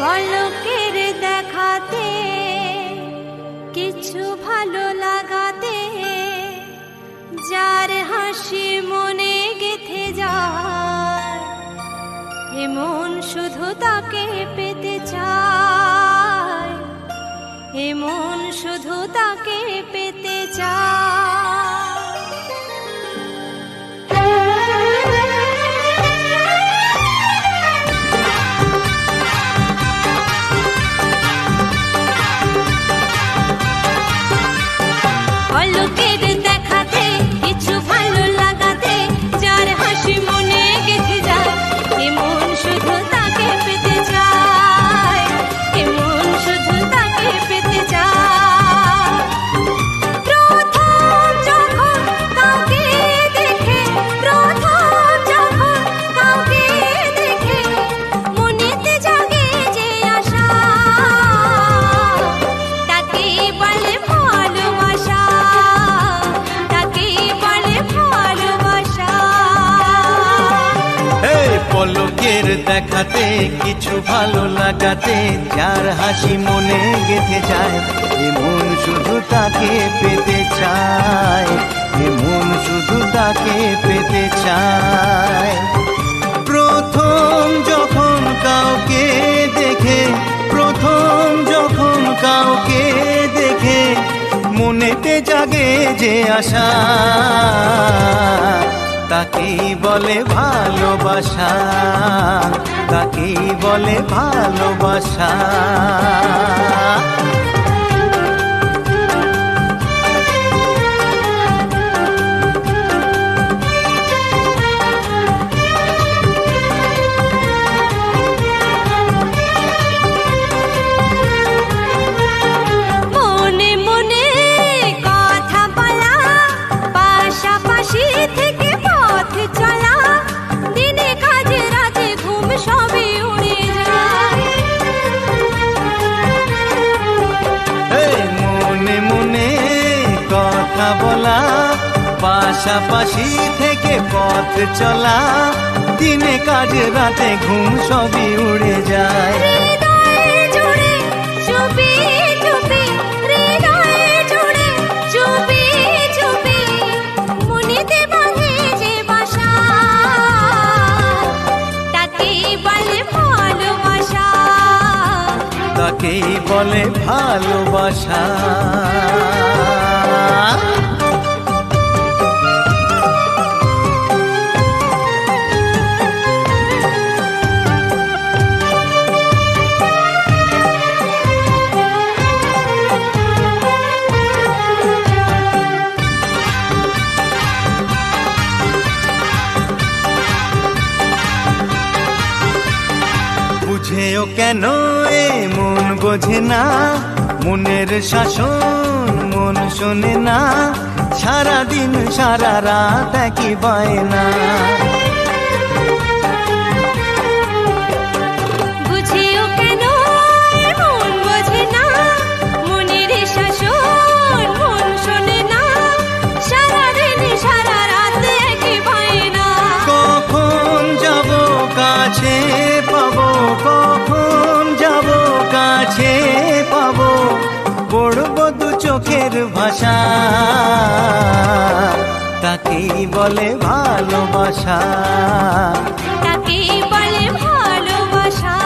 পলকের দেখাতে কিছু ভালো লাগাতে যার হাসি মনে গেঁথে যায় এমন শুধু তাকে পেতে চায় এমন শুধু তাকে পেতে চায় পলকের দেখাতে কিছু ভালো লাগাতে যার হাসি মনে গেঁথে যায় এমন শুধু তাকে পেতে চায় এমন শুধু তাকে পেতে চায় প্রথম যখন কাউকে দেখে প্রথম যখন কাউকে দেখে মনেতে জাগে যে আশা তাকে বলে ভালোবাসা পলকের দেখাতে কিছু ভালো লাগাতে যার হাসি মনে গেঁথে যায় এমন শুধু তাকে পেতে চায় এমন শুধু তাকে পেতে চায় প্রথম যখন কাউকে দেখে প্রথম যখন কাউকে দেখে মনেতে জাগে যে আশা তাকেই বলে ভালোবাসা তাকেই বলে ভালোবাসা মনে মনে কথা বলা পাশাপাশি থেকে চলা দিনে কাজে রাতে ঘুম সবই উড়ে যায় মনে মনে কথা বলা পাশাপাশি থেকে পথ চলা দিনে কাজে রাতে ঘুম সবই উড়ে যায় হৃদয়ে জুড়ে চুপি চুপি হৃদয়ে জুড়ে চুপি চুপি মনেতে বাঁধে যে বাসা তাকেই বলে ভালোবাসা তাকেই বলে ভালোবাসা বুঝেও কেন এ মন বোঝে না মনের শাসন মন শোনে না সারাদিন সারা রাত একই বায়না বুঝিও কেন মন বোঝে না মনের শাসন মন শোনে না সারাদিন সারা রাত একই বায়না কখন যাব কাছে পাবো কখন যাব কাছে পাবো পড়বো দু চোখের ভাষা তাকেই বলে ভালোবাসা তাকেই বলে ভালোবাসা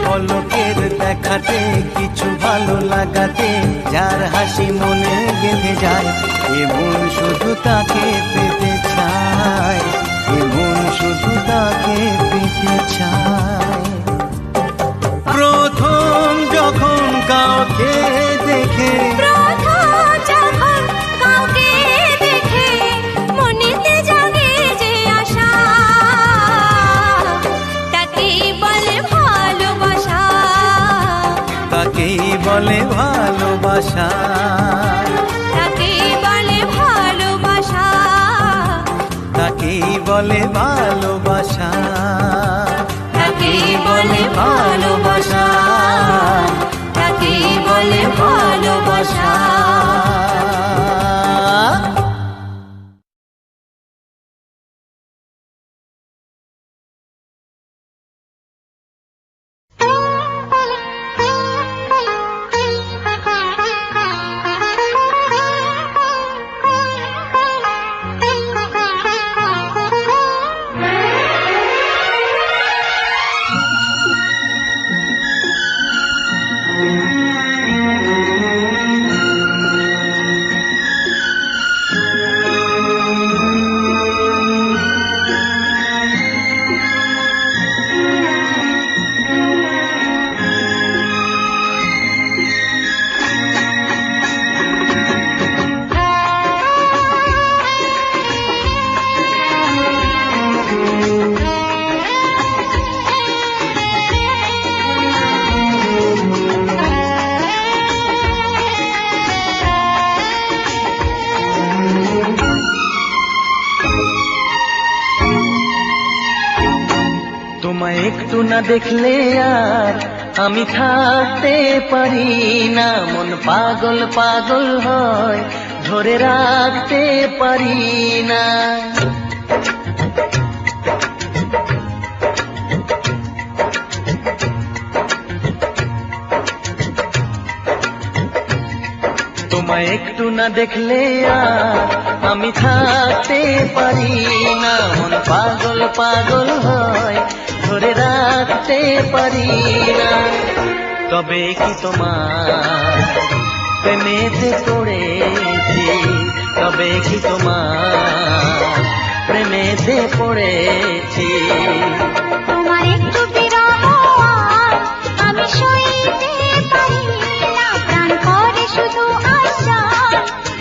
পলকের দেখাতে কিছু ভালো লাগাতে যার হাসি মনে গেঁথে যায় এমন শুধু তাকে পেতে চায় এমন শুধু তাকে পেতে চায় প্রথম যখন কাউকে দেখে প্রথম যখন কাউকে দেখে মনেতে জাগে যে আশা তাকেই বলে ভালোবাসা তাকেই বলে ভালোবাসা তাকেই বলে ভালোবাসা তাকেই বলে ভালোবাসা তাকেই বলে ভালোবাসা তাকেই বলে ভালোবাসা। তোমায় একটু না দেখলে আর আমি থাকতে পারি না, মন পাগল পাগল হয়, ধরে রাখতে পারি না। তোমায় একটু না দেখলে আর আমি থাকতে পারি না, মন পাগল পাগল হয়, ধরে রাখতে পারি না। তবে কি তোমার প্রেমেতে পড়েছি, তবে কি তোমার প্রেমেতে পড়েছি। তোমার একটু বিরহ আর আমি সইতে পারি না, প্রাণ করে শুধু আশা,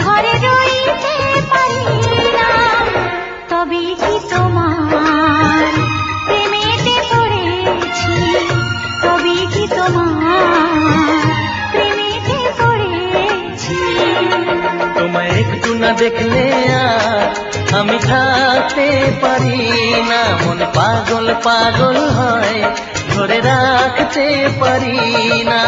ঘরে রইতে পারি না। তবে কি তোমার প্রেমেতে পড়েছি, তবে কি তোমার প্রেমেতে পড়েছি। তোমায় একটু না দেখলে আর আমি থাকতে পারি না, মন পাগল পাগল হয়, ধরে রাখতে পারি না।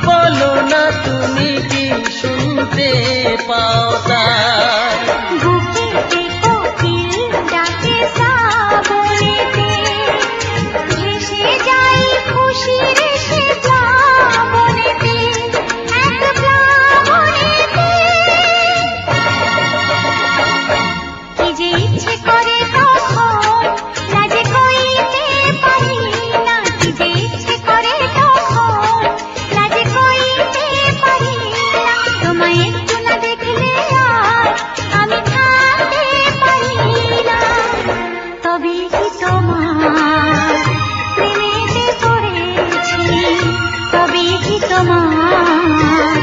বলো না তুমি কি শুনতে পাও তার? বুকেতে কোকিল ডাকে শ্রাবণেতে, ভেসে যাই খুশির সে প্লাবনেতে, এক প্লাবনেতে। কি যে ইচ্ছে করে তখন লাজে কইতে পারি না, কি যে ইচ্ছে করে তখন লাজে কইতে পারি না। তোমায় একটু না দেখলে আর আমি থাকতে পারি না। তবে কি তোমার প্রেমেতে পড়েছি, তবে কি তোমার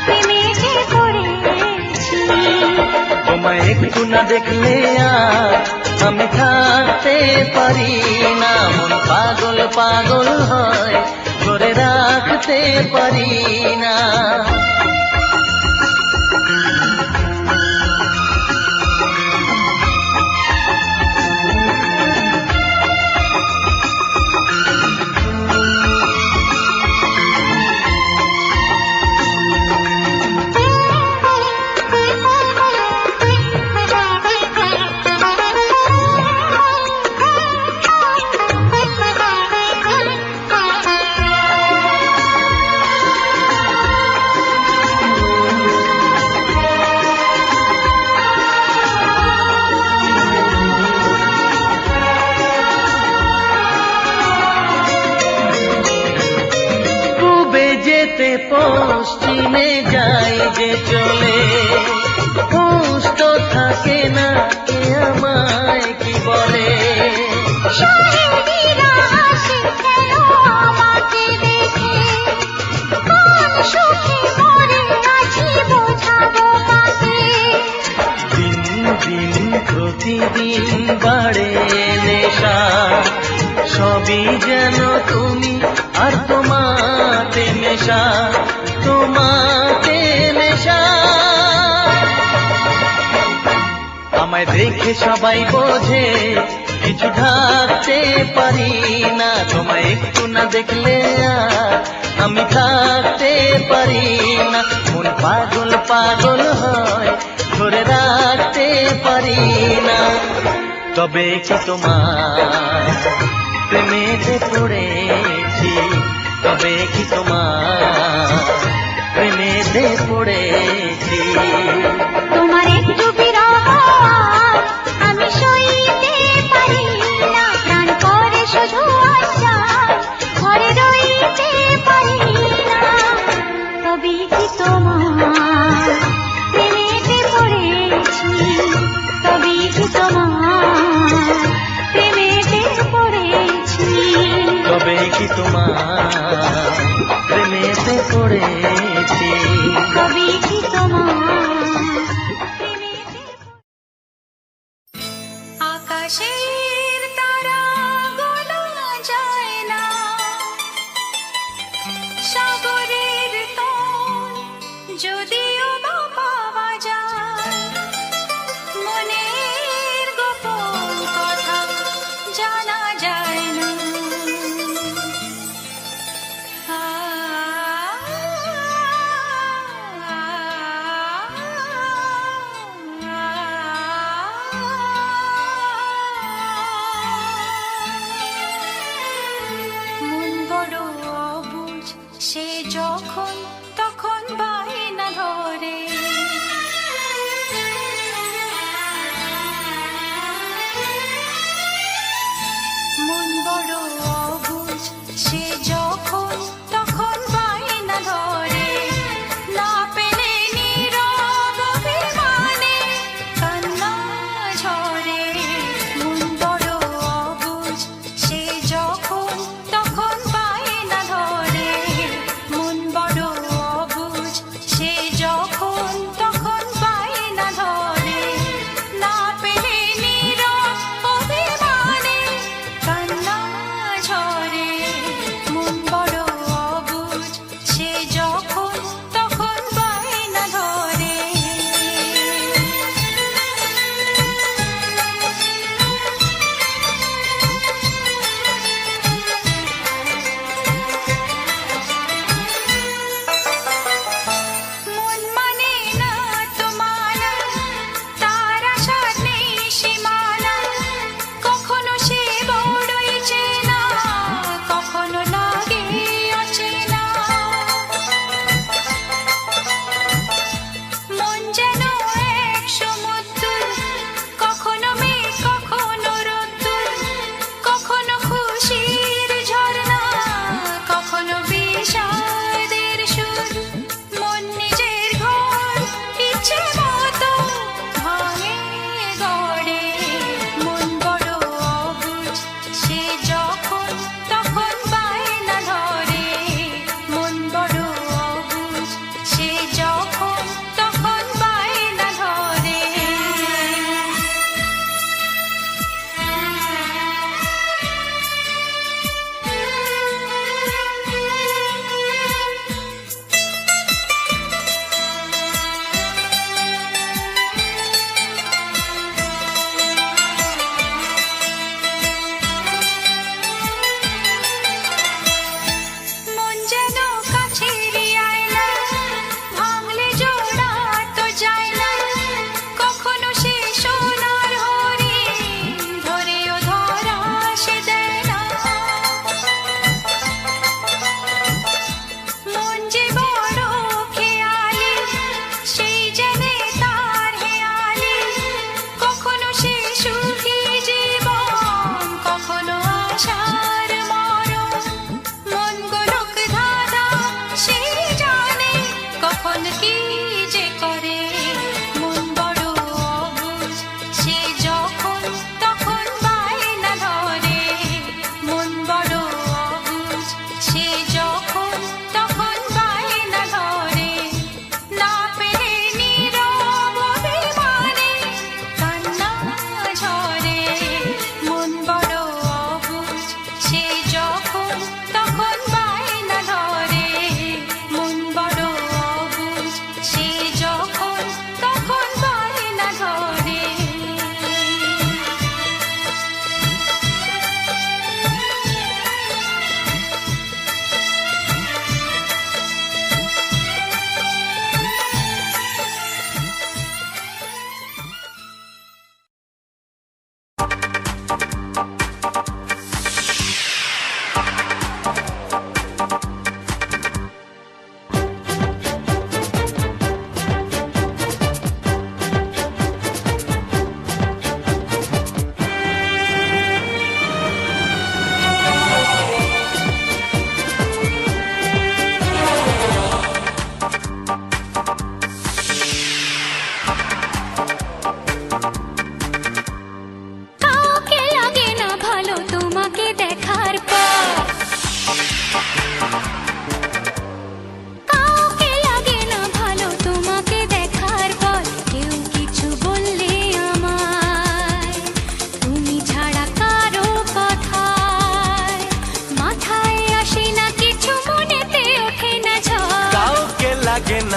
প্রেমেতে পড়েছি। তোমায় একটু না দেখলে আর আমি থাকতে পারি না, মন পাগল পাগল হয়, ধরে রাখতে পারি না। পশ্চিমে যাই যে চলে, হুঁশ তো থাকে না, কে আমায় কি বলে। শাহেদিরা আসে কেন আমাকে দেখে, কোন সুখে মরে আছি বোঝাবো কাকে। দিন দিন প্রতিদিন বাড়ে নেশা, সবই যেন তুমি আর তোমাতে নেশা, তোমাতে নেশা। আমায় দেখে সবাই বোঝে কিছু ঢাকতে পারি না, তোমায় একটু না দেখলে আর আমি থাকতে পারি না, মন পাগল পাগল হয়, ধরে রাখতে পারি না। তবে কি তোমার প্রেমেতে পড়েছি, তবে কি তোমার প্রেমেতে প্রেমেতে পড়েছি। তোমার একটু বিরহ আমি সইতে পারি না, প্রাণ করে শুধু আশা ঘরে রইতে পারি না। তবে কি তোমার প্রেমেতে পড়েছি, তবে কি তোমার প্রেমেতে পড়েছি, তবে কি তোমার প্রেমেতে পড়েছি। তবে কি তোমার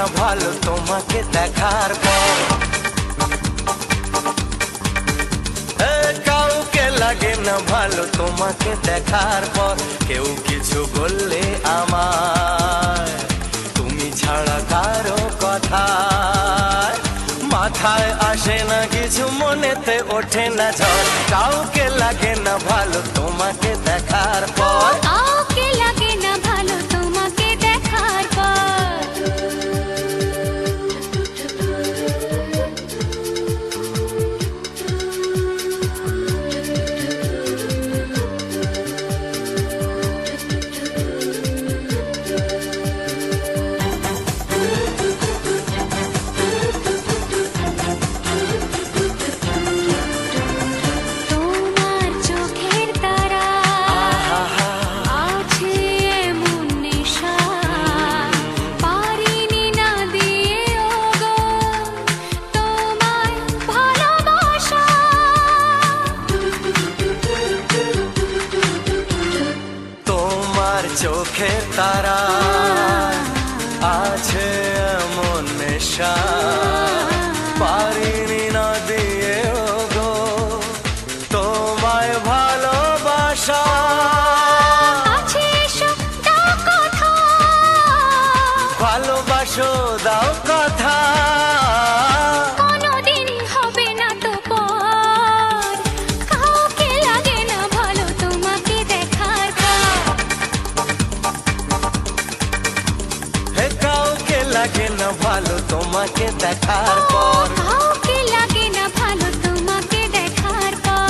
না ভালো তোমাকে দেখার পর, কাউকে লাগে না ভালো তোমাকে দেখার পর। কেউ কিছু বললে আমার তুমি ছাড়া কারো কথা মাথায় আসে না কিছু, মনেতে ওঠে না ঝড়। কাউকে লাগে না ভালো তোমাকে দেখার পর, কাউকে লাগে না ভালো তোমাকে দেখার পর। তোমার চোখের তারা আছে এমন নেশা, পারিনি না দিয়ে ওগো তোমায় ভালোবাসা। তোমার চোখের তারা আছে এমন নেশা, পারিনি না দিয়ে গো তোমায় ভালোবাসা। আছে এসো দাও কথা, ভালোবাসো দাও কথা, কোনোদিন হবে না তো পর। কাউকে লাগে না ভালো তোমাকে দেখার পর। হে কাউকে লাগে না ভালো তোমাকে দেখার পর। কাউকে লাগে না ভালো তোমাকে দেখার পর।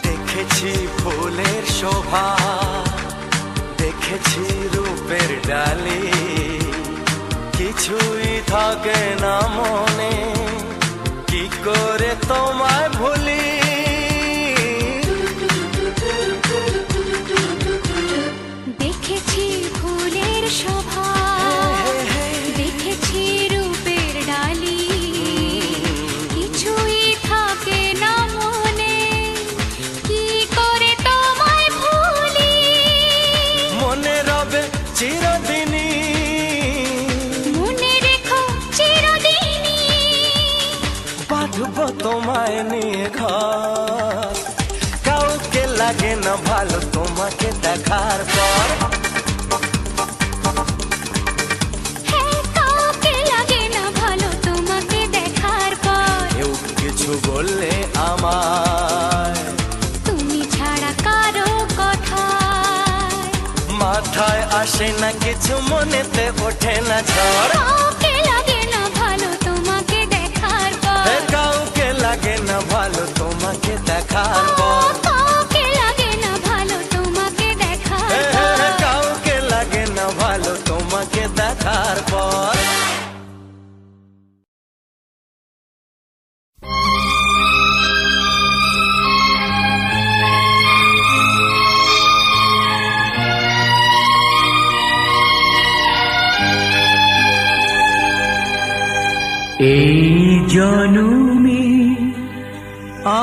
দেখেছি ফুলের শোভা, দেখেছি রূপের ডালি, কিছুই থাকে না মনে, কি করে তোমায় ভুলি। দেখেছি ফুলের শোভা, দেখেছি রূপের ডালি, কিছুই থাকে না মনে, কি করে তোমায় ভুলি। মনে রবে চিরদিনই, মনে রেখো চিরদিনই, বাঁধব তোমায় নিয়ে ঘর। কাউকে লাগে না ভালো তোমাকে দেখার পর, হ্যাঁ কাউকে লাগে না ভালো তোমাকে দেখার পর। কেউ কিছু বললে আমায় তুমি ছাড়া কারো কথা মাথায় আসে না কিছু, মনেতে ওঠে না ঝড়। কাউকে লাগে না ভালো তোমাকে দেখার পর। হে কাউকে লাগে না ভালো তোমাকে দেখার পর, কাউকে লাগে না ভালো তোমাকে দেখার হে পর। কাউকে লাগে না ভালো তোমাকে দেখার পর। এই জনমে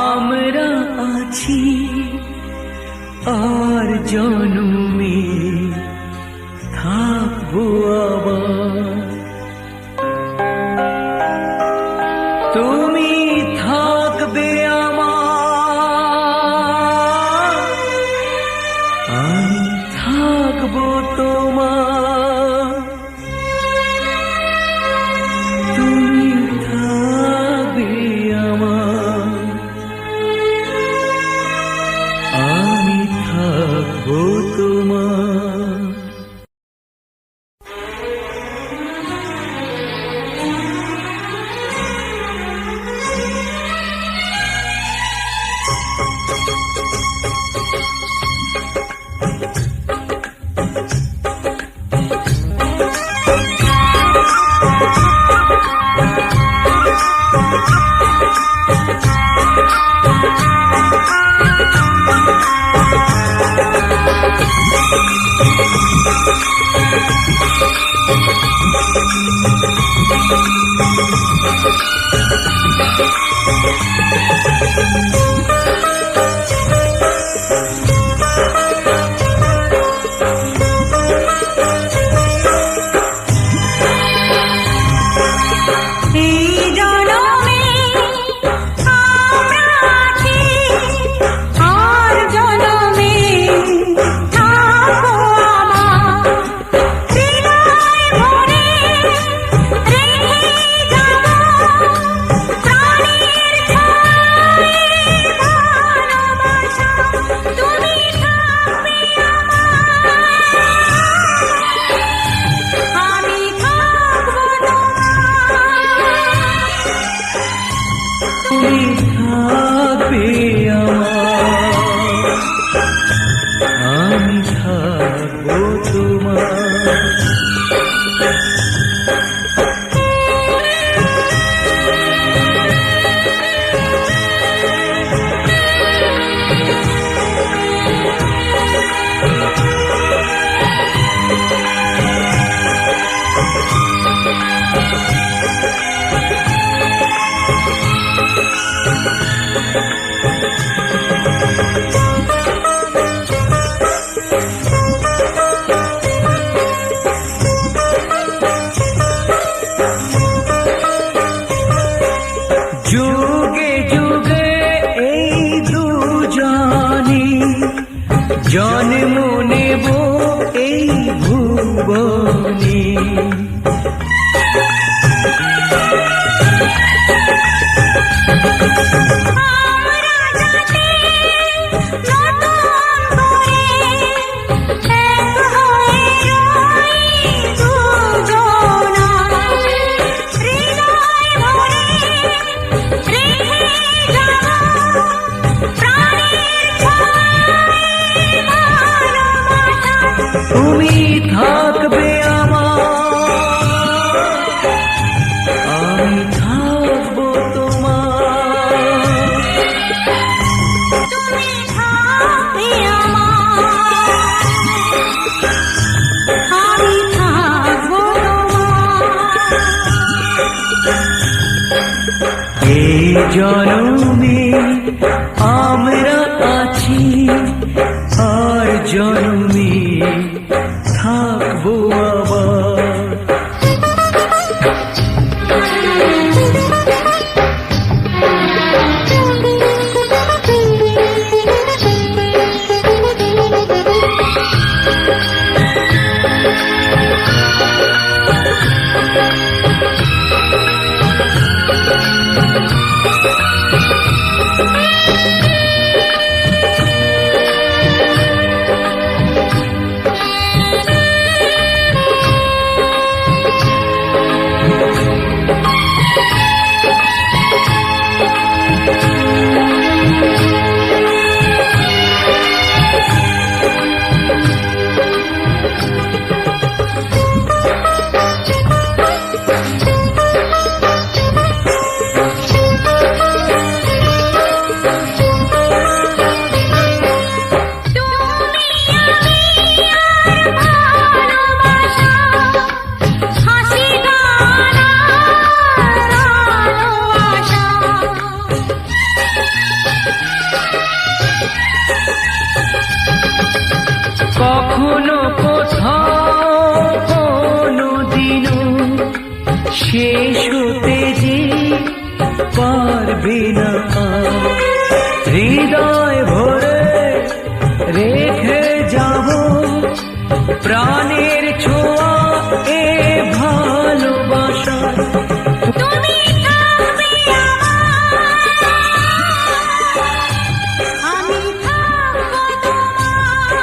আমরা আছি, আর জনমে থাকবো আবার। তুমি থাকবে আমার, আমি থাকবো তোমার। তুমি থাকবে আমার, আমি থাকবো তোমার। আমি থাকবো তোমার। যুগে যুগে এই দুজনে জন্ম নেব এই ভুবনে। তুমি থাকবে আমার, আমি থাকবো তোমার। তুমি থাকবে আমার, আমি থাকবো তোমার। এই জনমে আমরা আছি, আর জনমে থাকবো আবার। কখনো কোথাও কোনো দিনও শেষ হতে যে পারবে না, হৃদয় ভরে রেখে যাব প্রাণের ছোঁয়া এ ভালোবাসা। তুমি থাকবে আমার, আমি থাকবো তোমার।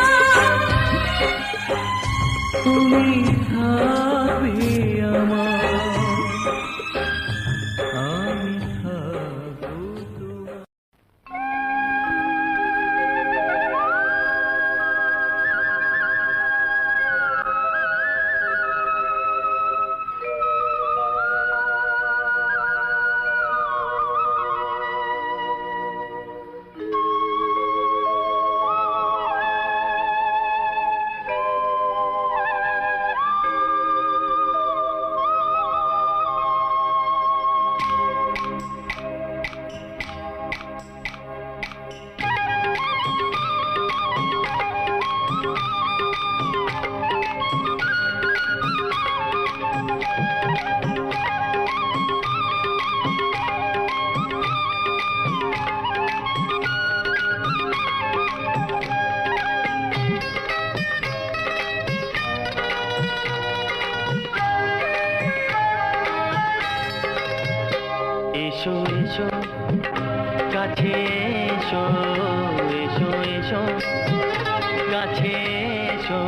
তুমি থাকবে আমার, আমি থাকবো তোমার। এসো কাছে এসো এসো এসো কাছে এসো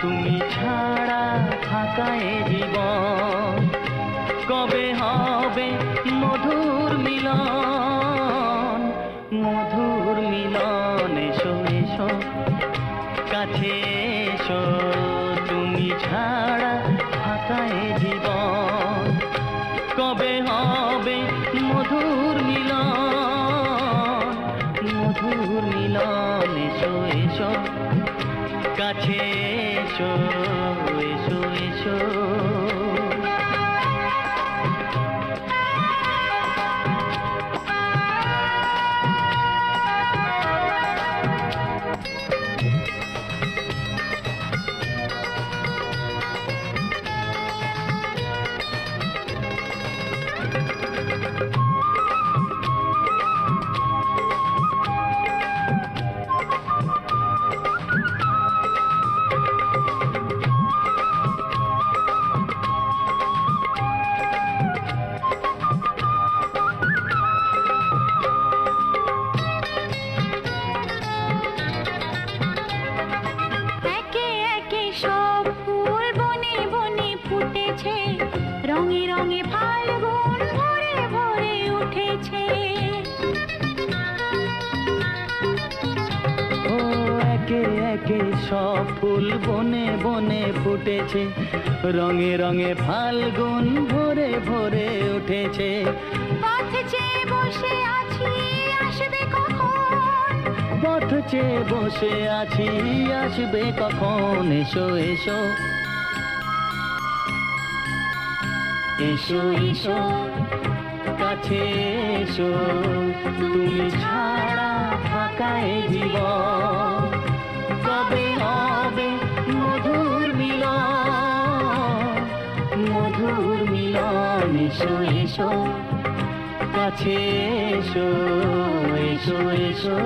তুমি ছাড়া ফাঁকা এ জীবন কবে হবে মধুর মিলন মধুর মিলন এসো এসো কাছে এসো তুমি ছাড়া ফাঁকা এ জীবন কবে হবে মধুর মিলন মধুর মিলন এসো এসো কাছে এসো এসো এসো একে একে সব ফুল বনে বনে ফুটেছে রঙে রঙে ফাল্গুন ভরে ভরে উঠেছে ও একে একে সব ফুল বনে বনে ফুটেছে রঙে রঙে ফাল্গুন ভরে ভরে উঠেছে পথ চেয়ে বসে আছি আসবে কখন পথ চেয়ে বসে আছি আসবে কখন এসো এসো এসো এসো কাছে এসো তুমি ছাড়া ফাঁকা এ জীবন কবে হবে মধুর মিলন মধুর মিলন এসো এসো কাছে এসো এসো এসো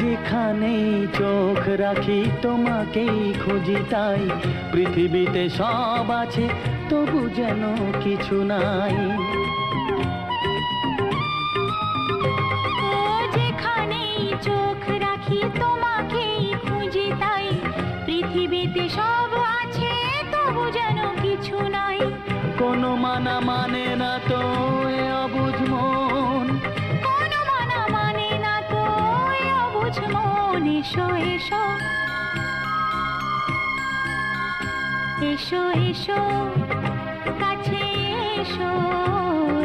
যেখানেই চোখ রাখি তোমাকেই খুঁজি তাই পৃথিবীতে সব আছে তবু যেন কিছু নাই ও যেখানেই চোখ রাখি তোমাকেই খুঁজি তাই পৃথিবীতে সব আছে তবু যেন কিছু নাই কোনো মানা মানে না তো এ অবুঝ মন কোনো মানা মানে না তো এ অবুঝ মন এসো এসো এসো এসো কাছে এসো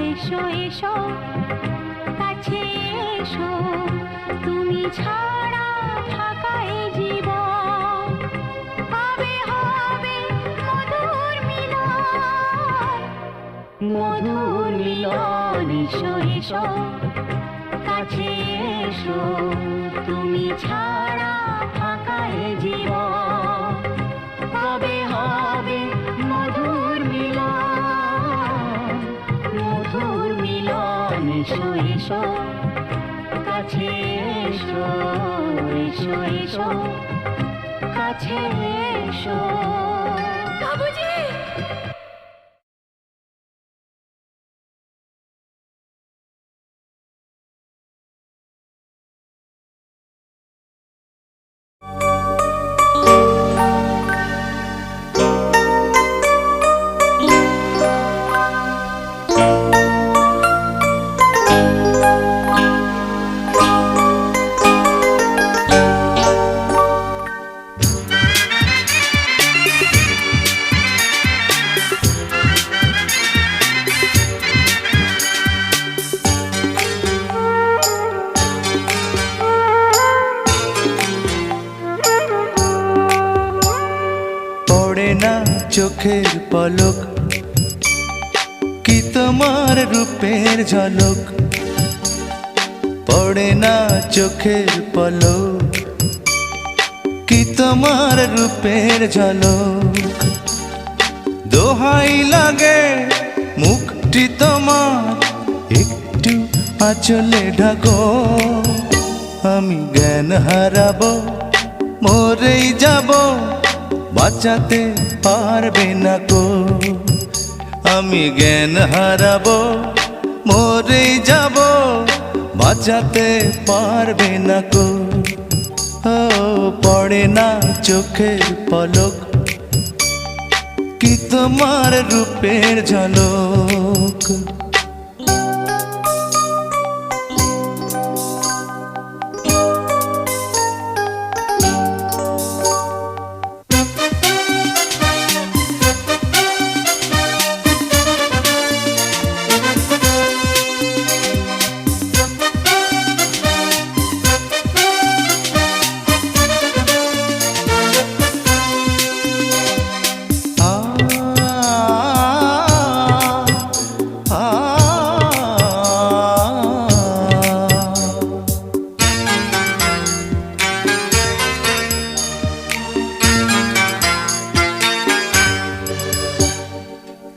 এসো এসো কাছে এসো তুমি ছাড়া ফাঁকা এ জীবন কবে হবে মধুর মিলন মধুর মিলন এসো এসো কাছে এসো তুমি ছাড়া ফাঁকা এ জীবন কবে হবে মধুর মিলন মধুর মিলন এসো এসো কাছে এসো এসো এসো কাছে এসো বাবুজি চোখের পলক, কি তোমার রূপের ঝলক, পড়ে না চোখের পলক, কি তোমার রূপের ঝলক। দোহাই লাগে মুখটি তোমার, একটু আঁচলে ঢাকো, আমি জ্ঞান হারাবো, মরেই যাব, বাঁচাতে পারবে না কো। আমি জ্ঞান হারাবো, মরেই যাব, বাঁচাতে পারবে না কো। ও পড়ে না চোখের পলক, কি তোমার রূপের ঝলক।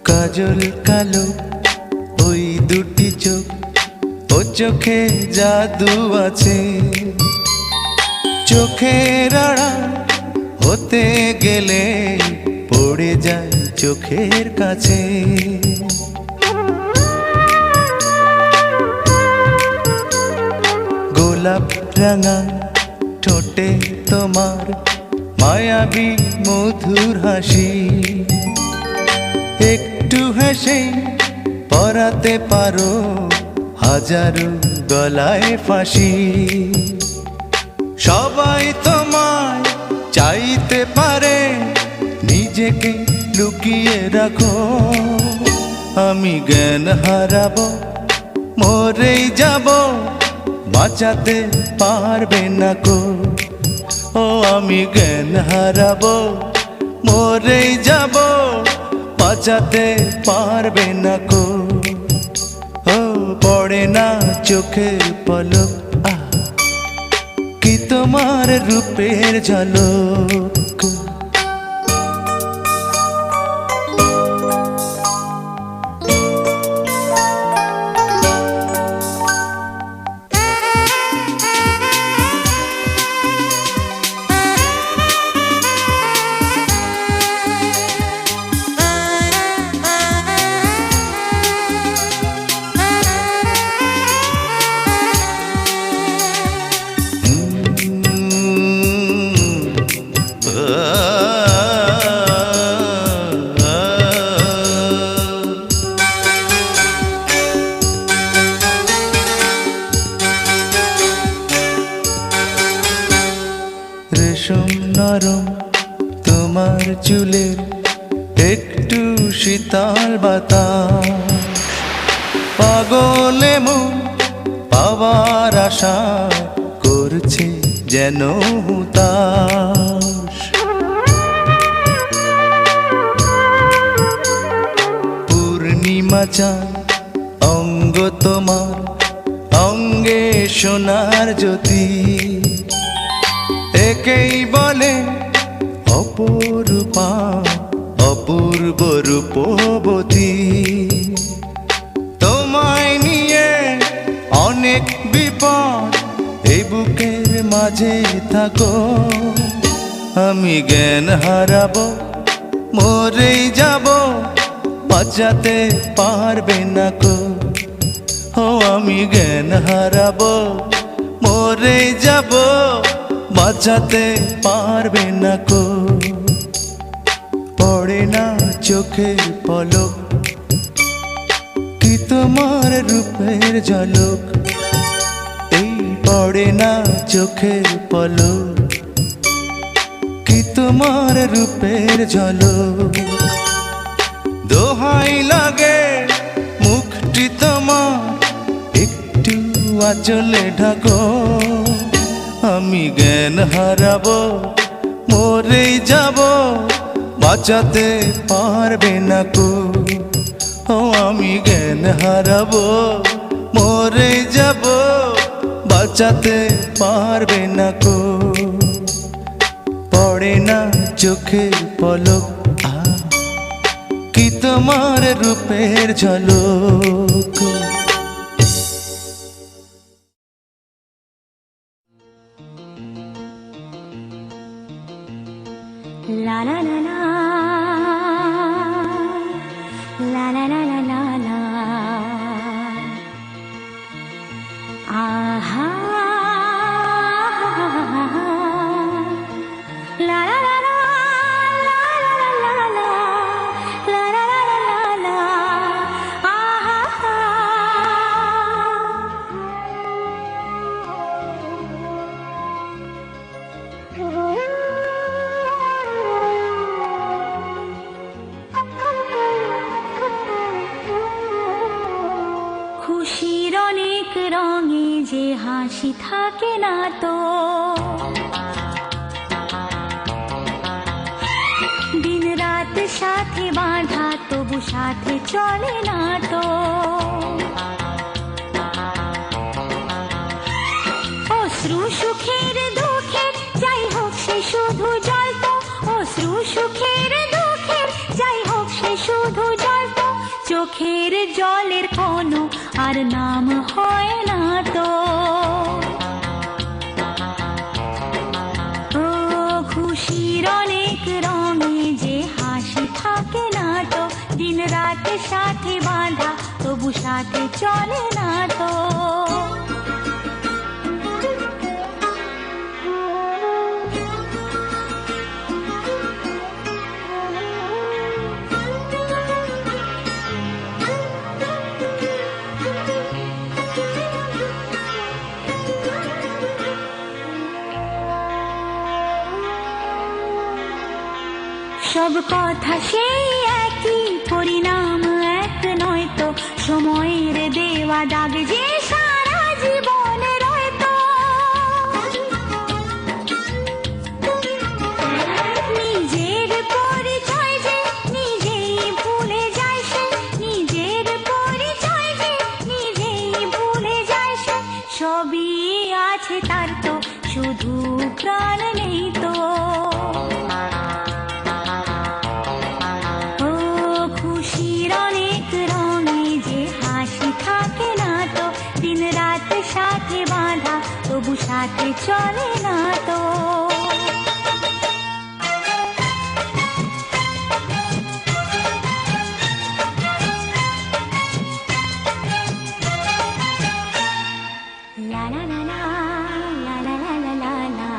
কাজল কালো ওই দুটি চোখ, ও চোখে জাদু আছে, চোখের আড়াল হতে গেলে পড়ে যায় চোখের কাছে। গোলাপ রাঙা ঠোঁটে তোমার মায়াবী মধুর হাসি, একটু হেসে পরাতে পারো হাজারো গলায় ফাঁসি। সবাই তোমায় চাইতে পারে, নিজেকে লুকিয়ে রাখো, আমি জ্ঞান হারাবো, মরেই যাব, বাঁচাতে পারবে না কো। ও আমি জ্ঞান হারাবো, মরেই যাব, বাঁচাতে পারবে না কো। ও পড়ে না চোখের পলক, কি তোমার রূপের ঝলক। রেশম নরম তোমার চুলের, একটু শীতল বাতাস, পাগলে মন পাওয়ার আশা করছে যেন হুতাশ। পূর্ণিমা চাঁদ অঙ্গ তোমার, অঙ্গে সোনার জ্যোতি, একেই বলে অপরূপা অপূর্ব রূপবতী। তোমায় নিয়ে অনেক বিপদ, এই বুকের মাঝে থাকো, আমি জ্ঞান হারাবো, মরেই যাব, বাঁচাতে পারবে না কো। ও আমি জ্ঞান হারাবো, মরেই যাব, বাঁচাতে পারবে না কো। পড়ে না চোখের পলক, কি তোমার রূপের ঝলক, এই পড়ে না চোখের পলক, কি তোমার রূপের ঝলক। দোহাই লাগে মুখটি তোমার, একটু আঁচলে ঢাকো, আমি জ্ঞান হারাবো, মরেই যাব, বাঁচাতে পারবে না কো। ও আমি জ্ঞান হারাবো, মরে যাব, বাঁচাতে পারবে না কো। পড়ে না চোখের পলক, কি তোমার রূপের ঝলক। La la la la, la la la la la la. Aha, la la la la, la la la la la, la la la la la. Aha. খুশির অনেক রঙে যে হাসি থাকে না তো, দিন রাত সাথে বাঁধা তবু সাথে চলে না তো। অশ্রু সুখের দুঃখের যাই হোক সে শুধু জ্বলতো, অশ্রু সুখের দুঃখের যাই হোক সে শুধু জ্বলতো। চোখের জলের কোনো আর নাম হয় না তো। ও খুশির অনেক রঙে যে হাসি থাকে না তো, দিন রাত সাথে বাঁধা তবু সাথে চলে না তো। সব কথা সেই একই, পরিণাম এক নয় তো। সময়ের দেওয়া দাগ যে সারা জীবনে রয়তো। নিজের পরিচয় যে নিজেই ভুলে যায় সে, নিজের পরিচয় যে নিজেই ভুলে যায় সে। সবই আছে তার তো, শুধু প্রাণ নেই তো। সাথে বাঁধা তবু সাথে চলে না তো। লা লা লা লা, লা লা লা লা লা লা।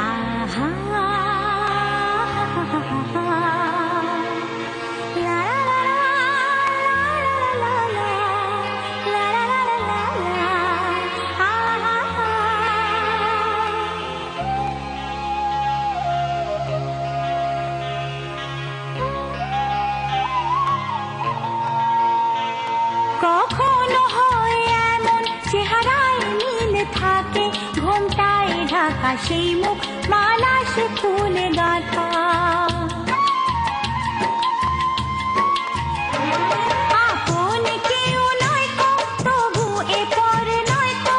আহা, লা লা লা লা, লা লা লা লা, লা লা লা লা লা। কখনো হয় এমন চেহারায় মিল থাকে, ঘোমটায় ঢাকা সেই মুখ মালা সে ফুলে গাঁথা। আপন কেউ নয় কো তবু এ পর নয় তো,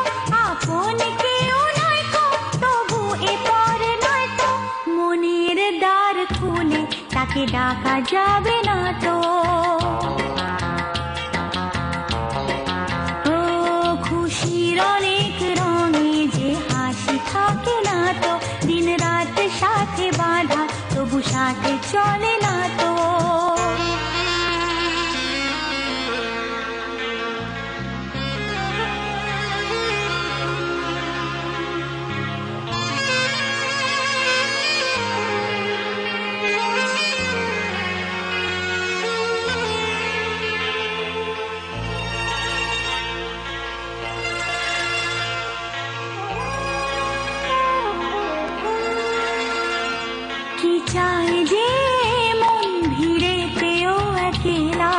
আপন কেউ নয় কো তবু এ পর নয় তো। মনের দ্বার খুলে তাকে ডাকা যাবে না তো। খুশির অনেক রঙে যে হাসি থাকে না তো, দিন রাত সাথে বাঁধা তবু সাথে চলে না তো। কি চাই যে মন ভিড়ে পেও একলা,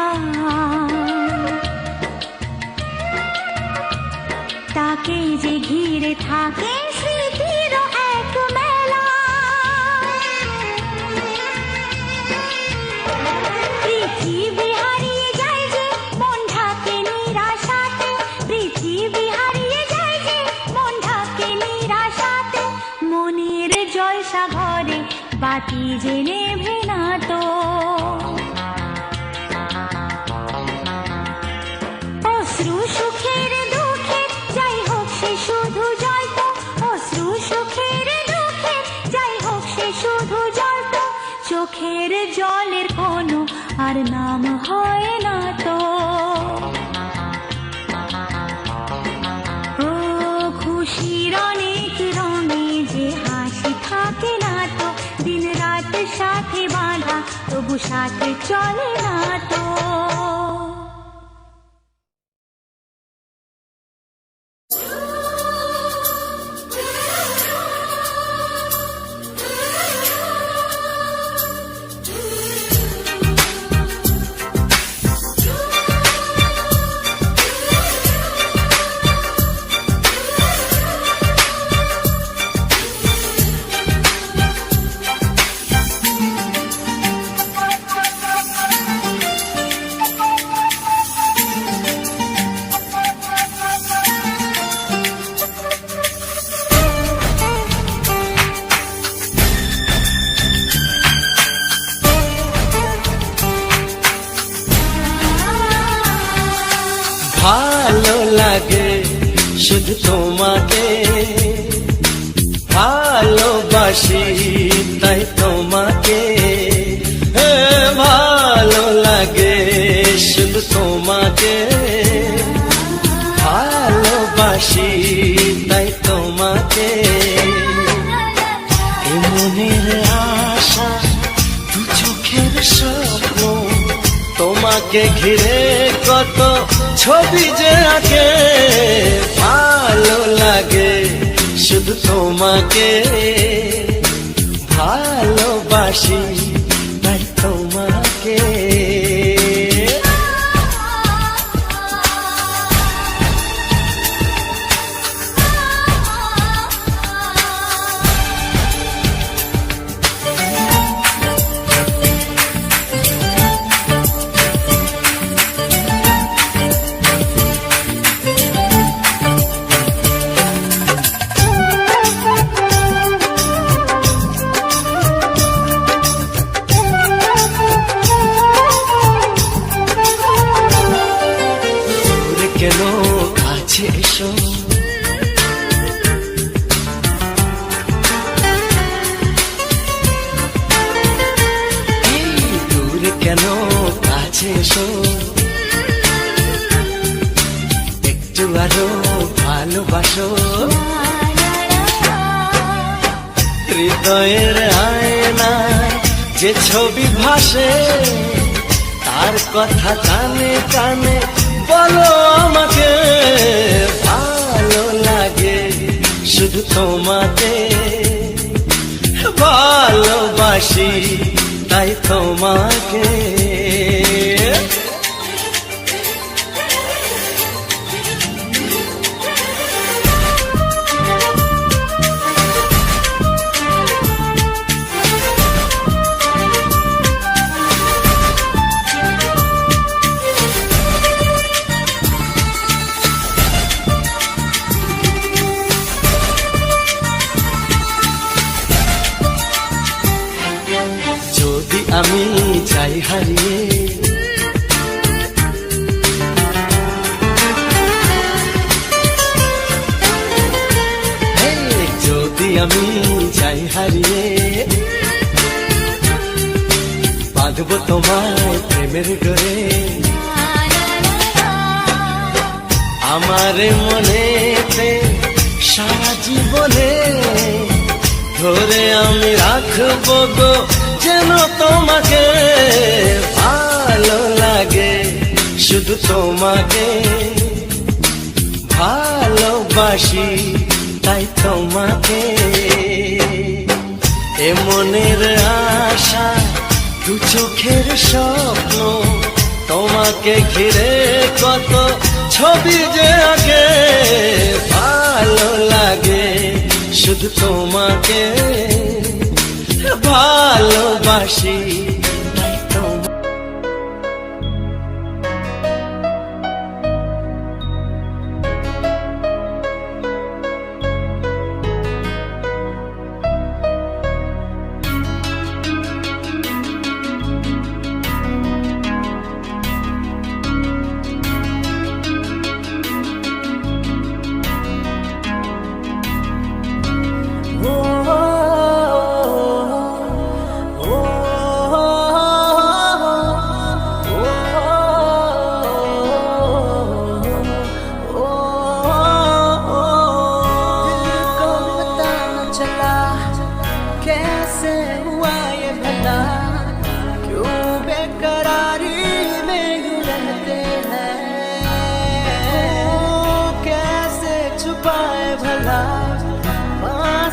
তাকে যে ঘিরে থাকে স্মৃতির এক মেলা। বাতি যে নেভে না তো। অশ্রু সুখের দুঃখে যাই হোক সে শুধু জল তো, অশ্রু সুখের দুঃখে যাই হোক সে শুধু জল তো, চোখের জলের কোনো আর নাম হয় না তো। ও খুশির অনেক রঙে যে হাসি থাকে না তো, দিন রাত সাথে বাঁধা তবু সাথে চলে না তো। ভালো লাগে শুধু তোমাকে, ভালোবাসি তাই তোমাকে। ভালো লাগে শুধু তোমাকে, ভালোবাসি তাই তোমাকে। এ মনের আশা দু চোখের স্বপ্ন, তোমাকে ঘিরে কত ছবি যে আঁকে। ভালো লাগে শুধু তোমাকে, ভালোবাসি তাই তোমাকে। কেন কাছে এসো, দূরে কেন কাছে এসো, একটু আরো ভালোবাসো। হৃদয়ের আয়নায় যে ছবি ভাসে, তার কথা কানে কানে বলো আমাকে। ভালো লাগে শুধু তোমাকে, ভালোবাসি তাই তোমাকে। আমি চাই হারিয়ে, যদি আমি চাই হারিয়ে, বাঁধব তোমায় প্রেমের ডোরে। আমার মনেতে সারা জীবনে ধরে আমি রাখবো গো যেন তোমাকে। ভালো লাগে শুধু তোমাকে, ভালোবাসি তাই তোমাকে। এ মনের আশা দু চোখের স্বপ্ন, তোমাকে ঘিরে কত ছবি যে আঁকে। ভালো লাগে শুধু তোমাকে, ভালোবাসি তাই তোমাকে।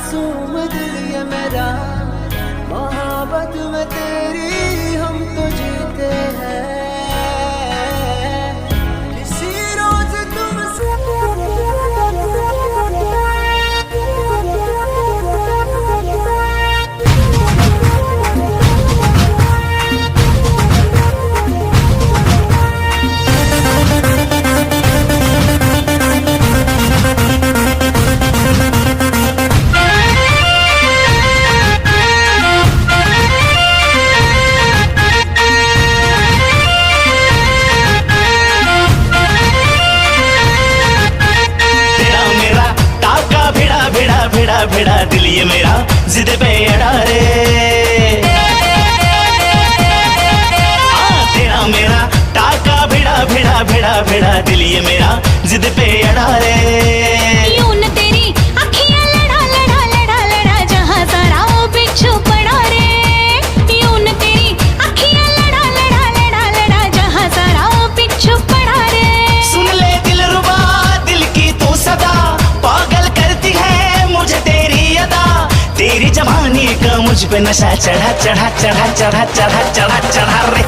मासूम दिल ये मेरा, मोहब्बत में तेरी हम तो जीते हैं। किसी रोज तुमसे भिड़ा दिल ये मेरा जिद पे अड़ा रे। तेरा मेरा टाका भिड़ा भिड़ा भिड़ा भिड़ा दिल ये मेरा जिद पे अड़ा रे। यूं न तेरी अखियां लड़ा लड़ा लड़ा लड़ा जहां सारा वो बिच्छू पड़ा रे। यूं न तेरी अखियां लड़ा लड़ा लड़ा लड़ा जहां सारा वो बिच्छू पड़ा रे। सुन ले दिलरुबा दिल की तू सदा, पागल करती है मुझे तेरी अदा। तेरी जवानी का मुझ पे नशा चढ़ा चढ़ा चढ़ा चढ़ा चढ़ा चढ़ा चढ़ा रे।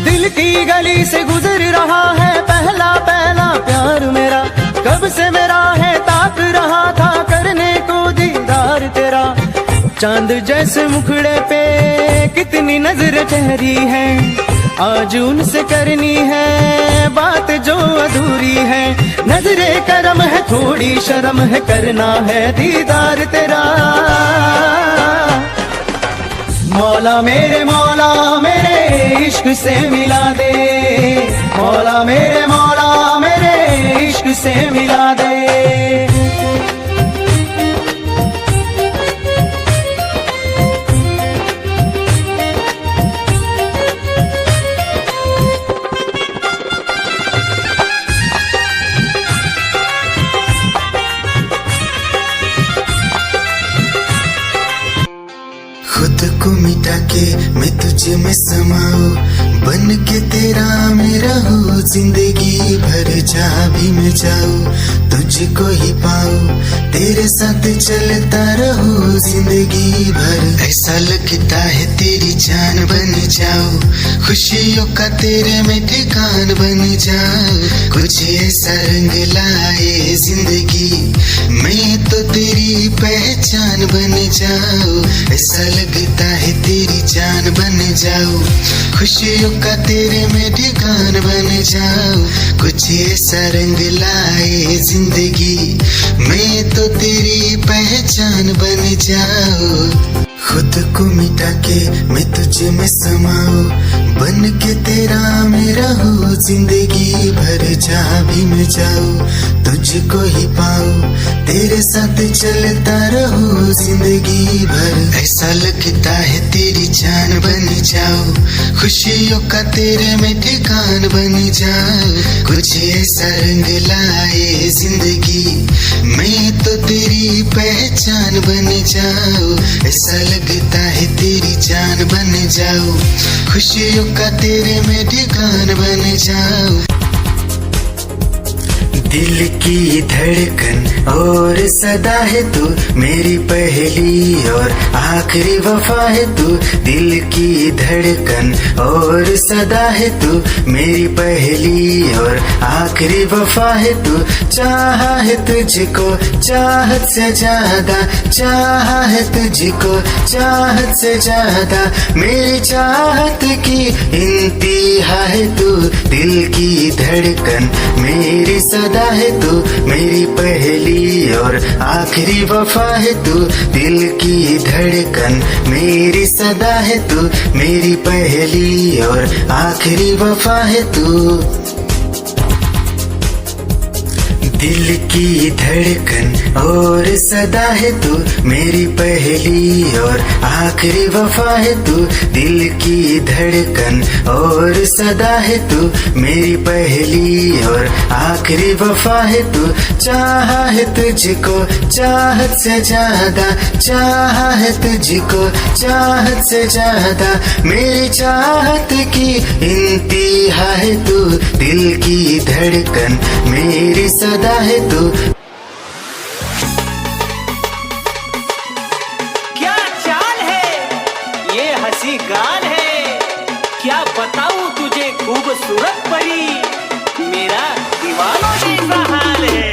दिल की गली से गुजर रहा है पहला पहला प्यार मेरा। कब से मेरा है ताक रहा था करने को दीदार तेरा। चांद जैसे मुखड़े पे कितनी नजर ठहरी है, आज उनसे करनी है बात जो अधूरी है। नजरे करम है थोड़ी शर्म है, करना है दीदार तेरा। मौला मेरे इश्क से मिला दे, मौला मेरे इश्क से मिला दे। खुद को मिटा के मैं तुझे में समाऊं, बन के तेरा मैं रहूं। जिंदगी भर जहाँ भी मैं जाऊं तुझको ही पाऊं, तेरे साथ चलता रहूं जिंदगी भर। ऐसा लगता है तेरी जान बन जाऊं, खुशियों का तेरे में ठिकान बन जाऊं। कुछ ऐसा रंग लाए जिंदगी, मैं तो तेरी पहचान बन जाऊं। ऐसा लगता है तेरी जान बन जाऊं, खुशियों का तेरे में ठिकान बन जाऊं। कुछ ऐसा रंग लाए जिंदगी, मैं तो तेरी पहचान बन जाऊं। खुद को मिटा के मैं तुझे में समाऊं, बन के तेरा मैं रहूं। जिंदगी भर जहाँ भी मैं जाऊं तुझको ही पाऊं, तेरे साथ चलता रहूं जिंदगी भर। ऐसा लगता है तेरी जान बन जाऊं, खुशियों का तेरे में ठिकान बन जाऊं। कुछ ऐसा रंग लाए जिंदगी, मैं तो तेरी पहचान बन जाऊं। ऐसा लगता है तेरी जान बन जाऊं, खुशियों का तेरे में ठिकान बन जाऊं। दिल की धड़कन और सदा है तू, मेरी पहली और आखिरी वफा है तू। दिल की धड़कन और सदा है तू, मेरी पहली और आखिरी वफा है तू। चाहा है तुझको चाहत से ज्यादा, चाहा है तुझको चाहत से ज्यादा। मेरी चाहत की इंतहा है तू, दिल की धड़कन मेरी सदा है तू। मेरी पहली और आखिरी वफा है तू, दिल की धड़कन मेरी सदा है तू। मेरी पहली और आखिरी वफा है तू। दिल की धड़कन और सदा है तू, मेरी पहली और आखिरी वफा है तू। दिल की धड़कन और सदा है तू, मेरी पहली और आखिरी वफा है तू। चाहा है तुझको चाहत से ज्यादा, चाहा है तुझको चाहत से ज्यादा, मेरी चाहत की इंतहा है तू। दिल की धड़कन मेरी सदा है तू। क्या चाल है, ये हंसी गाल है, क्या बताऊं तुझे खूबसूरत परी, मेरा दीवानों जैसा हाल है।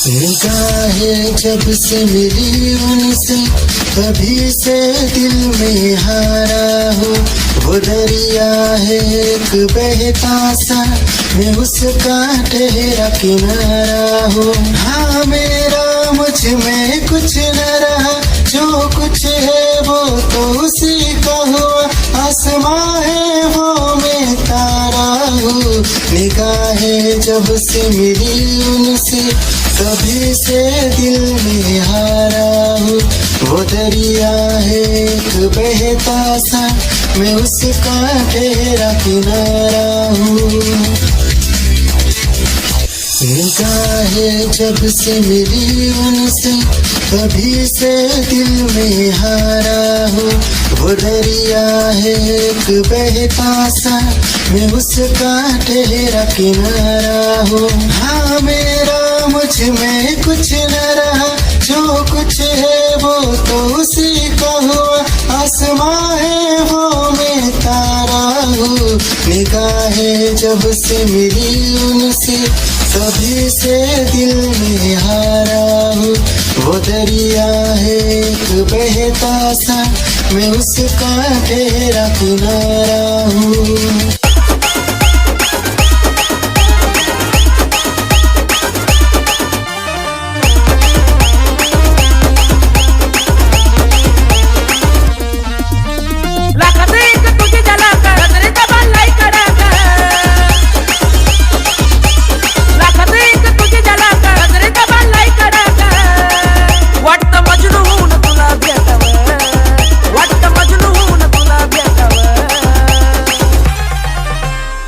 निगाहें जब से मिली उनसे, तभी से दिल में हारा हो। वो दरिया है एक बहता सा, मैं उसका ठहरा किनारा हो। हाँ मेरा मुझ में कुछ न रहा, जो कुछ है वो तो उसी का हुआ। आसमां है वो मैं तारा हूँ। निगाहें जब से मिली उनसे, तभी से दिल में हारा हूँ। वो दरिया है एक बहता सा, मैं उसका ठहरा किनारा हूँ। निगाहें जब से मिली उनसे, तभी से दिल में हारा हूँ। वो दरिया है एक बहता सा, मैं उसका ठहरा किनारा हूँ। हाँ मेरा मुझ में कुछ न रहा, जो कुछ है वो तो उसी का हुआ। आसमां है वो मैं तारा हूँ। निगाहें जब से मिली उनसे, तभी से दिल में हारा हूँ। वो दरिया है एक बहता सा, मैं उसका ठहरा किनारा हूँ।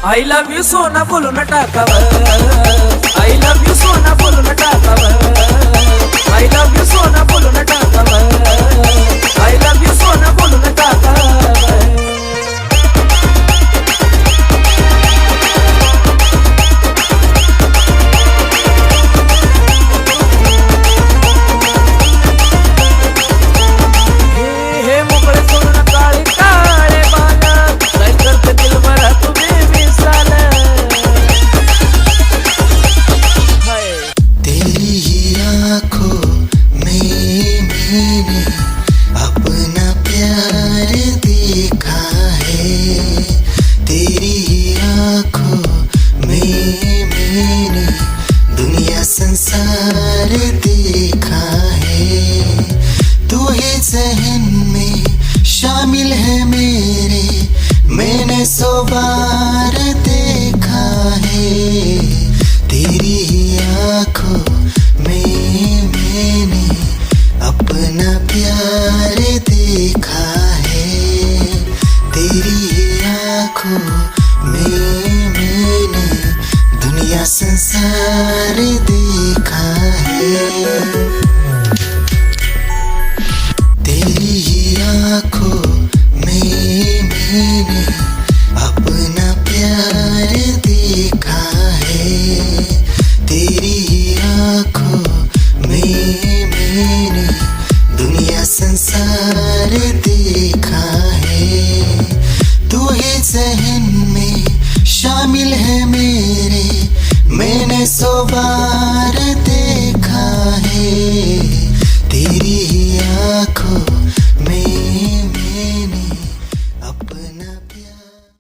I love you सोना बोलो न टाकावं, I love you सोना बोलो न टाकावं, I love you सोना बोलो न टाकावं, I love you सोना बोलो न टाकावं। हे मोकळे सोडून काळे काळे बाल, काय करते दिल भरा तुम्ही विसाल। तेरी ही आँखों में मैंने अपना प्यार देखा है। तेरी ही आँखों में मैंने दुनिया संसार देखा है। तू ही ज़हन में शामिल है मेरे, मैंने 100 बार देखा है। तेरी ही आँखों में मैंने अपना प्यार देखा है। तेरी ही आँखों में है